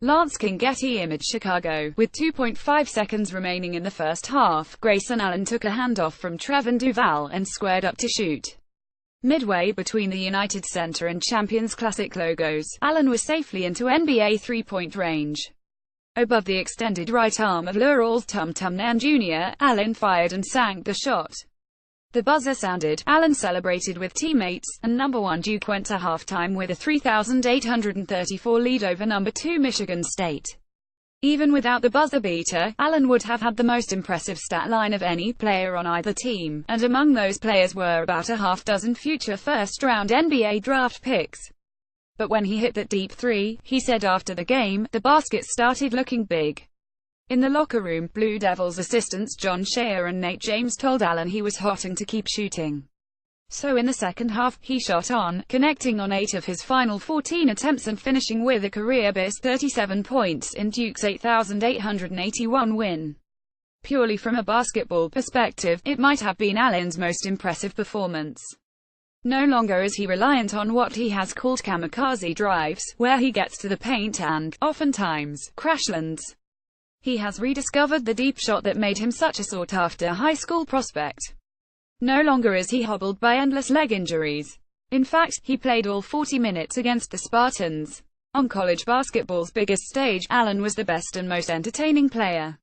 Lance King Getty Image Chicago. With 2.5 seconds remaining in the first half, Grayson Allen took a handoff from Trevor Duval and squared up to shoot. Midway between the United Center and Champions Classic logos, Allen was safely into NBA three-point range. Above the extended right arm of Leroy Tum Tum Nan Jr., Allen fired and sank the shot. The buzzer sounded, Allen celebrated with teammates, and number 1 Duke went to halftime with a 3,834 lead over number 2 Michigan State. Even without the buzzer beater, Allen would have had the most impressive stat line of any player on either team, and among those players were about a half-dozen future first-round NBA draft picks. But when he hit that deep three, he said after the game, the basket started looking big. In the locker room, Blue Devils assistants John Shea and Nate James told Allen he was hot and to keep shooting. So in the second half, he shot on, connecting on 8 of his final 14 attempts and finishing with a career-best 37 points in Duke's 8,881 win. Purely from a basketball perspective, it might have been Allen's most impressive performance. No longer is he reliant on what he has called kamikaze drives, where he gets to the paint and, oftentimes, crashlands. He has rediscovered the deep shot that made him such a sought-after high school prospect. No longer is he hobbled by endless leg injuries. In fact, he played all 40 minutes against the Spartans. On college basketball's biggest stage, Allen was the best and most entertaining player.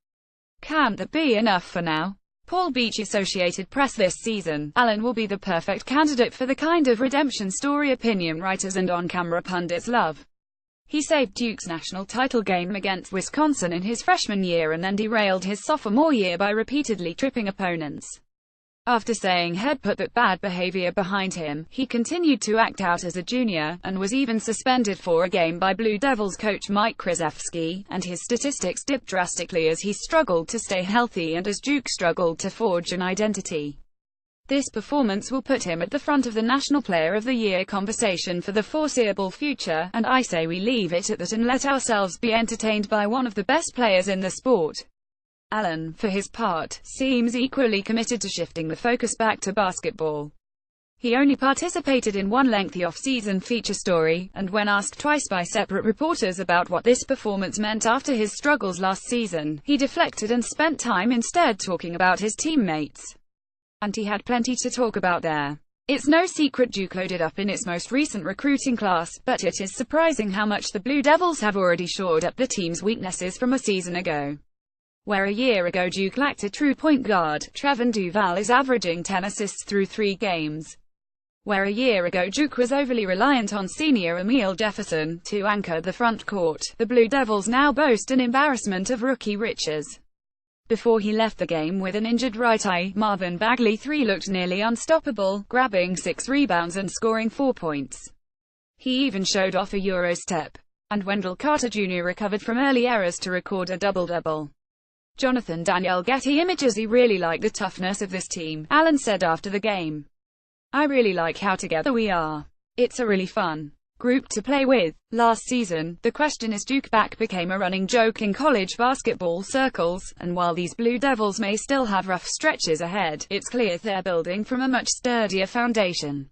Can't that be enough for now? Paul Beach Associated Press. This season, Allen will be the perfect candidate for the kind of redemption story opinion writers and on-camera pundits love. He saved Duke's national title game against Wisconsin in his freshman year and then derailed his sophomore year by repeatedly tripping opponents. After saying he'd put that bad behavior behind him, he continued to act out as a junior, and was even suspended for a game by Blue Devils coach Mike Krzyzewski, and his statistics dipped drastically as he struggled to stay healthy and as Duke struggled to forge an identity. This performance will put him at the front of the National Player of the Year conversation for the foreseeable future, and I say we leave it at that and let ourselves be entertained by one of the best players in the sport. Allen, for his part, seems equally committed to shifting the focus back to basketball. He only participated in one lengthy off-season feature story, and when asked twice by separate reporters about what this performance meant after his struggles last season, he deflected and spent time instead talking about his teammates. And he had plenty to talk about there. It's no secret Duke loaded up in its most recent recruiting class, but it is surprising how much the Blue Devils have already shored up the team's weaknesses from a season ago. Where a year ago Duke lacked a true point guard, Trevor Duval is averaging 10 assists through 3 games. Where a year ago Duke was overly reliant on senior Emile Jefferson to anchor the front court, the Blue Devils now boast an embarrassment of rookie riches. Before he left the game with an injured right eye, Marvin Bagley III looked nearly unstoppable, grabbing 6 rebounds and scoring 4 points. He even showed off a Euro step. And Wendell Carter Jr. recovered from early errors to record a double-double. Jonathan Daniel Getty Images. He really liked the toughness of this team, Allen said after the game. I really like how together we are. It's a really fun group to play with. Last season, the question is Duke back became a running joke in college basketball circles, and while these Blue Devils may still have rough stretches ahead, it's clear they're building from a much sturdier foundation.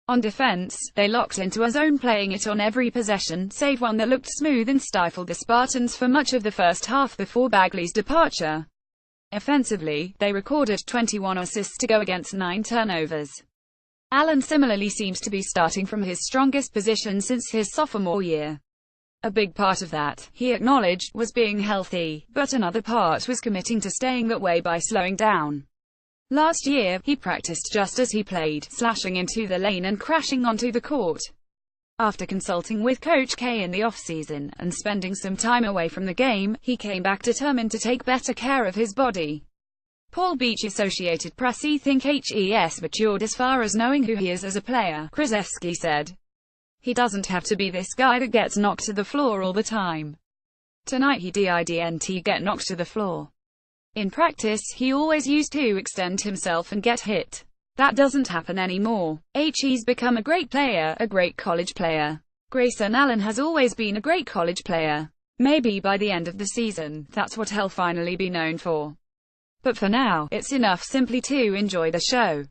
On defense, they locked into a zone, playing it on every possession, save one that looked smooth and stifled the Spartans for much of the first half before Bagley's departure. Offensively, they recorded 21 assists to go against 9 turnovers. Allen similarly seems to be starting from his strongest position since his sophomore year. A big part of that, he acknowledged, was being healthy, but another part was committing to staying that way by slowing down. Last year, he practiced just as he played, slashing into the lane and crashing onto the court. After consulting with Coach K in the off-season, and spending some time away from the game, he came back determined to take better care of his body. Paul Beach Associated Press. I think he's matured as far as knowing who he is as a player, Krzyzewski said. He doesn't have to be this guy that gets knocked to the floor all the time. Tonight he didn't get knocked to the floor. In practice, he always used to extend himself and get hit. That doesn't happen anymore. He's become a great player, a great college player. Grayson Allen has always been a great college player. Maybe by the end of the season, that's what he'll finally be known for. But for now, it's enough simply to enjoy the show.